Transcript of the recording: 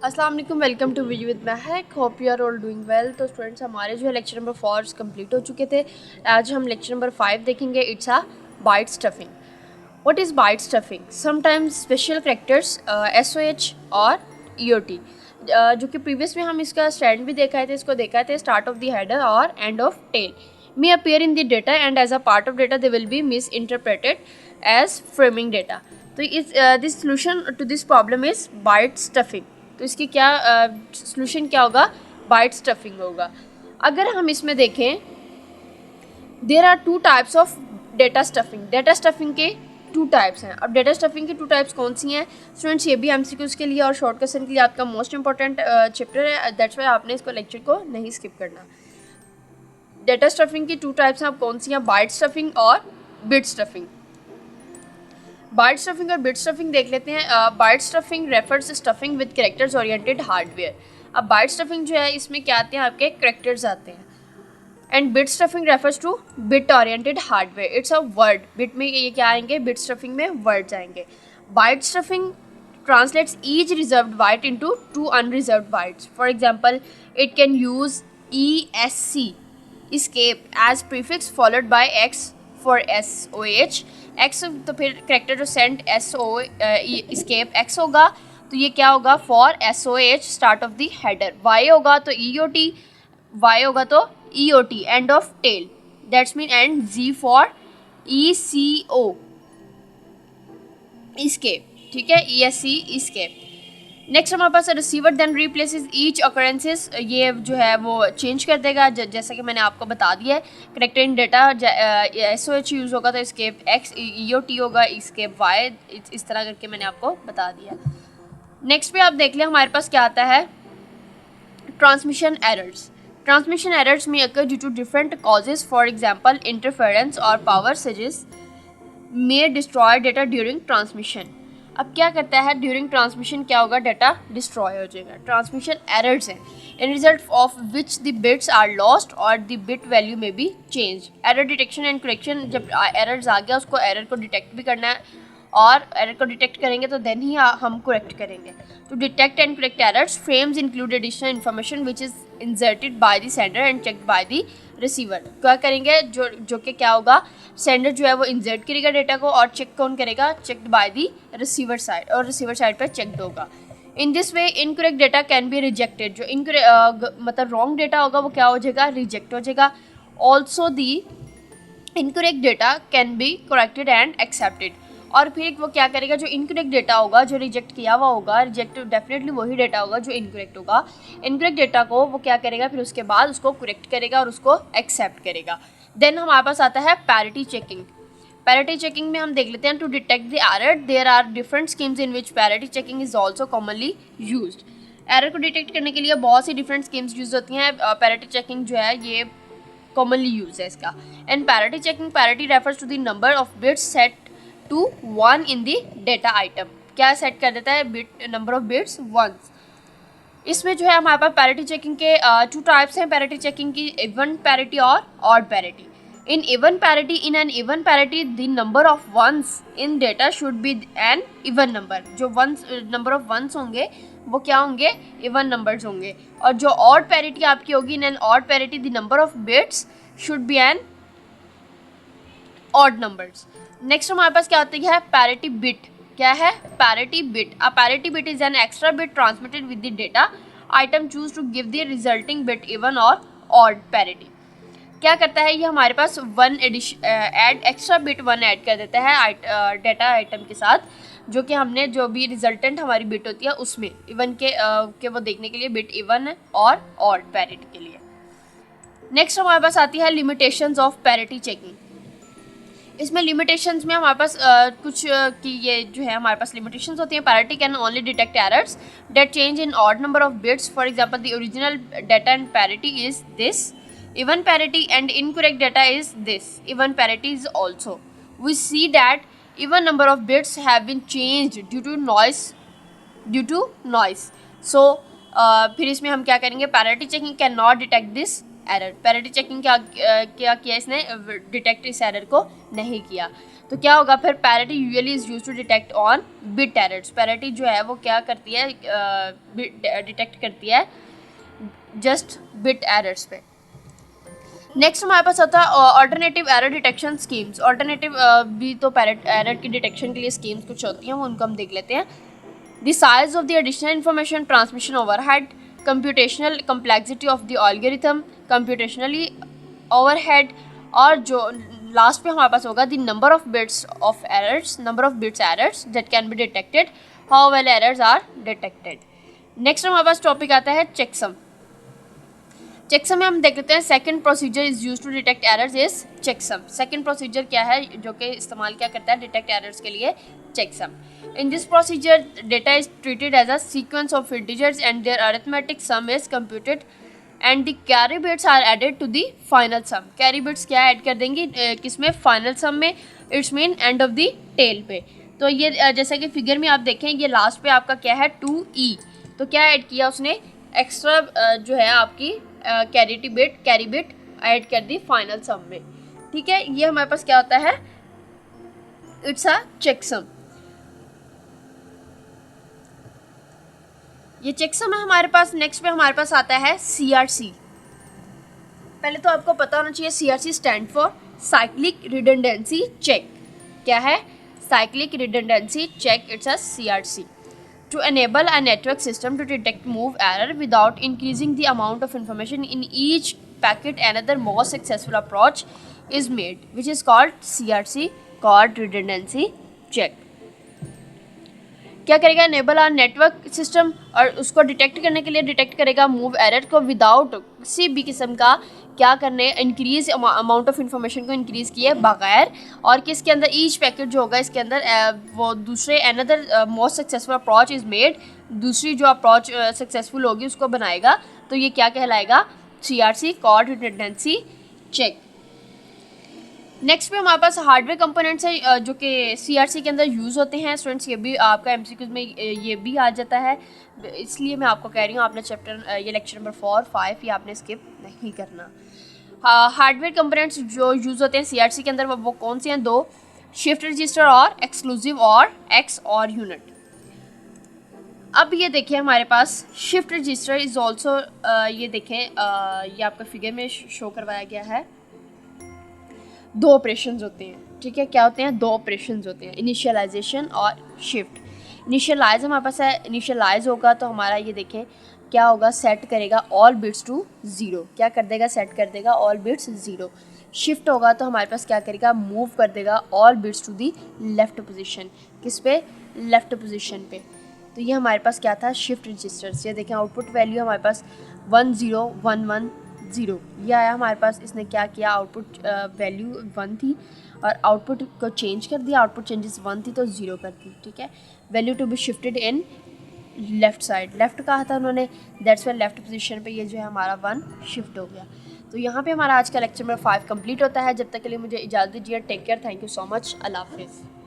अस्सलाम वालेकुम, welcome to video with Mahak. Hope you are all doing well. तो students, हमारे जो है लेक्चर नंबर 4 कंप्लीट हो चुके थे। आज हम लेक्चर नंबर 5 देखेंगे। It's a byte stuffing. What is byte stuffing? Sometimes special characters SOH और EOT, जो कि प्रीवियस में हम इसका स्टैंड भी देखा थे, इसको देखा थे स्टार्ट ऑफ द हेडर और end of tail may appear in the data and as a part of data they will be misinterpreted as framing data. तो इस this solution to this problem is byte stuffing. तो इसकी क्या solution क्या होगा? Bite stuffing होगा। अगर हम इसमें देखें, there are two types of data stuffing. Data stuffing के टू टाइप्स हैं। अब डेटा स्टफिंग की टू टाइप्स कौन सी हैं स्टूडेंट्स? ये भी MCQs के लिए और शॉर्ट क्वेश्चन के लिए आपका मोस्ट इंपॉर्टेंट चैप्टर है। दैट्स वाई आपने इसको लेक्चर को नहीं स्किप करना। डेटा स्टफिंग की टू टाइप्स हैं। अब कौन सी हैं? बाइट स्टफिंग और बिट स्टफिंग। बाइट स्टफिंग और बिट स्टफिंग देख लेते हैं। Byte stuffing refers stuffing with characters oriented hardware. अब बाइट स्टफिंग जो है इसमें क्या आते हैं? आपके कैरेक्टर्स आते हैं। And bit stuffing refers to bit oriented hardware. It's a word. Bit में ये क्या आएंगे? बिट स्टफिंग में वर्ड्स आएंगे। Byte stuffing translates each reserved byte into two unreserved bytes. For example, it can use ESC, escape, as prefix followed by X for SOH. X तो फिर character जो send escape X होगा तो ये क्या होगा? For SOH start of the header. Y होगा तो EOT, Y होगा तो EOT end of tail, that's mean end Z for ECO, escape। ठीक है, ESC escape। नेक्स्ट हमारे पास receiver then replaces each occurrences. ये जो है वो चेंज कर देगा, जैसा कि मैंने आपको बता दिया है। Character in data SOH use होगा तो escape X, EOT होगा, escape Y, इस तरह करके मैंने आपको बता दिया। नेक्स्ट पे आप देख लें हमारे पास क्या आता है? Transmission errors. ट्रांसमिशन एरर्स में occur due to different causes. For example, interference or power surges may destroy data during transmission. अब क्या करता है? ड्यूरिंग ट्रांसमिशन क्या होगा? डाटा डिस्ट्रॉय हो जाएगा। ट्रांसमिशन एरर्स हैं, in result of which the bits are lost और the bit value may be change. Error detection and correction. जब एरर्स आ गया उसको एरर को डिटेक्ट भी करना है, और एरर को डिटेक्ट करेंगे तो देन ही हम करेक्ट करेंगे। To detect and correct errors, frames include additional information which is inserted by the sender and checked by the receiver. क्या करेंगे? जो कि क्या होगा? सेंडर जो है वो इंसर्ट करेगा डेटा को और चेक कौन करेगा? Checked by the receiver side, और रिसीवर साइड पर चेक्ड होगा। In this way incorrect data can be rejected. जो मतलब रॉन्ग डेटा होगा वो क्या हो जाएगा? रिजेक्ट हो जाएगा। Also the incorrect data can be corrected and accepted. और फिर वो क्या करेगा? जो इनकरेक्ट डेटा होगा, जो रिजेक्ट किया हुआ होगा, रिजेक्ट डेफिनेटली वही डेटा होगा जो इनकरेक्ट होगा। इनकरेक्ट डेटा को वो क्या करेगा? फिर उसके बाद उसको करेक्ट करेगा और उसको एक्सेप्ट करेगा। देन हमारे पास आता है पैरिटी चेकिंग। पैरिटी चेकिंग में हम देख लेते हैं to detect the error there are different schemes in which parity checking is also commonly used. Error को डिटेक्ट करने के लिए बहुत सी डिफरेंट स्कीम्स यूज होती हैं। पैरिटी चेकिंग जो है ये कॉमनली यूज है इसका। And parity checking, parity refers to the number of bits set to 1 in the data item. क्या सेट कर देता है? Bit number of bits 1। इसमें जो है हमारे पास पैरिटी चेकिंग के टू टाइप्स हैं पैरिटी चेकिंग की, इवन पैरिटी और odd parity. In an even parity the number of ones in data should be an even number. जो वंस नंबर ऑफ वंस होंगे वो क्या होंगे? इवन नंबर्स होंगे। और जो ऑड पैरिटी आपकी होगी, in an odd parity the number of bits should be an odd numbers. Next हमारे पास क्या होती है? Parity bit. क्या है? Parity bit. A parity bit is an extra bit transmitted with the data item choose to give the resulting bit even or odd parity. क्या करता है ये? हमारे पास one add extra bit 1 add कर देता है डेटा आइटम के साथ, जो कि हमने जो भी रिजल्टेंट हमारी बिट होती है उसमें इवन के वो देखने के लिए bit even or odd parity के लिए। नेक्स्ट हमारे पास आती है लिमिटेशंस ऑफ पैरिटी चेकिंग। इसमें लिमिटेशंस में हमारे पास कुछ कि ये जो है हमारे पास लिमिटेशंस होती हैं। Parity can only detect errors that change in odd number of bits. For example the original data and parity is this, even parity and incorrect data is this, even parity is also. We see that even number of bits have been changed due to noise. So फिर इसमें हम क्या करेंगे? parity checking cannot detect this error. parity checking क्या किया इसने? Detect इस error को नहीं किया। तो क्या होगा फिर, parity usually is use to detect on bit errors. Parity जो है वो क्या करती है, डिटेक्ट करती है जस्ट बिट एरर्स पे। नेक्स्ट हमारे पास होता है alternative error detection schemes. Alternative भी तो एरर की डिटेक्शन के लिए स्कीम्स कुछ होती हैं, वो उनको हम देख लेते हैं। The size of the additional information transmission overhead, computational complexity of the algorithm, computationally overhead, और जो लास्ट पे हमारे पास होगा the number of bits errors that can be detected, how well errors are detected. Next हमारे पास topic आता है चेकसम। चेकसम में हम देख लेते हैं second procedure is use to detect errors is checksum. Second procedure क्या है जो कि इस्तेमाल क्या करता है डिटेक्ट एरर्स के लिए, checksum. In this procedure data is treated as a sequence of integers and their arithmetic sum is computed and the carry bits are added to the final sum. Carry bits क्या add कर देंगी किसमें, final sum में, it's mean end of the tail पे। तो ये जैसा कि फिगर में आप देखें, ये लास्ट पे आपका क्या है 2e, तो क्या ऐड किया उसने, एक्स्ट्रा जो है आपकी कैरी बिट ऐड कर दी फाइनल सम में। ठीक है, ये हमारे पास क्या होता है, इट्स अ चेकसम। ये चेकसम है हमारे पास। नेक्स्ट पे हमारे पास आता है CRC। पहले तो आपको पता होना चाहिए CRC stand for cyclic redundancy check. क्या है, cyclic redundancy check, it's a CRC। To enable a network system to detect move error without increasing the amount of information in each packet, another more successful approach is made, which is called CRC, called redundancy check. क्या करेगा, enable a network system, और उसको detect करने के लिए detect करेगा move error को without किसी भी किस्म का क्या करने, इंक्रीज अमाउंट ऑफ इन्फॉर्मेशन को इंक्रीज़ किए बगैर, और किसके अंदर ईच पैकेट जो होगा इसके अंदर वो दूसरे another most successful approach is made, दूसरी जो अप्रोच सक्सेसफुल होगी उसको बनाएगा। तो ये क्या कहलाएगा, CRC, called redundancy check. Next पे हमारे पास हार्डवेयर कंपोनेंट्स है जो कि CRC के अंदर यूज़ होते हैं। स्टूडेंट्स, ये भी आपका MCQs में ये भी आ जाता है, इसलिए मैं आपको कह रही हूँ आपने ये लेक्चर नंबर 4, 5 ये आपने स्किप नहीं करना। हार्डवेयर कंपोनेंट्स जो यूज़ होते हैं CRC के अंदर वो कौन से हैं, 2, शिफ्ट रजिस्टर और एक्सक्लूसिव और एक्स और यूनिट। अब ये देखिए हमारे पास शिफ्ट रजिस्टर इज़ ऑल्सो, ये देखें ये आपका फिगर में शो करवाया गया है। 2 ऑपरेशंस होते हैं, ठीक है, क्या होते हैं, 2 ऑपरेशंस होते हैं, इनिशियलाइजेशन और शिफ्ट। इनिशियलाइज हमारे पास है, इनिशियलाइज होगा तो हमारा ये देखें क्या होगा, सेट करेगा ऑल बिट्स टू 0। क्या कर देगा, सेट कर देगा ऑल बिट्स 0। शिफ्ट होगा तो हमारे पास क्या करेगा, मूव कर देगा all bits to the left position. किस पे, लेफ़्ट पोजीशन पे। तो ये हमारे पास क्या था, शिफ्ट रजिस्टर्स। ये देखें आउटपुट वैल्यू हमारे पास 1 0 1 1 0 ये आया हमारे पास। इसने क्या किया, आउटपुट वैल्यू 1 थी और आउटपुट को चेंज कर दिया, आउटपुट चेंजेस 1 थी तो 0 कर दी। ठीक है, value to be shifted in left side, left कहा था उन्होंने, दैट्स वाई लेफ़्ट पोजीशन पे ये जो है हमारा 1 शिफ्ट हो गया। तो यहाँ पे हमारा आज का लेक्चर नंबर 5 कंप्लीट होता है। जब तक के लिए मुझे इजाज़त दीजिए, take care, thank you so much, अल्लाह हाफिज़।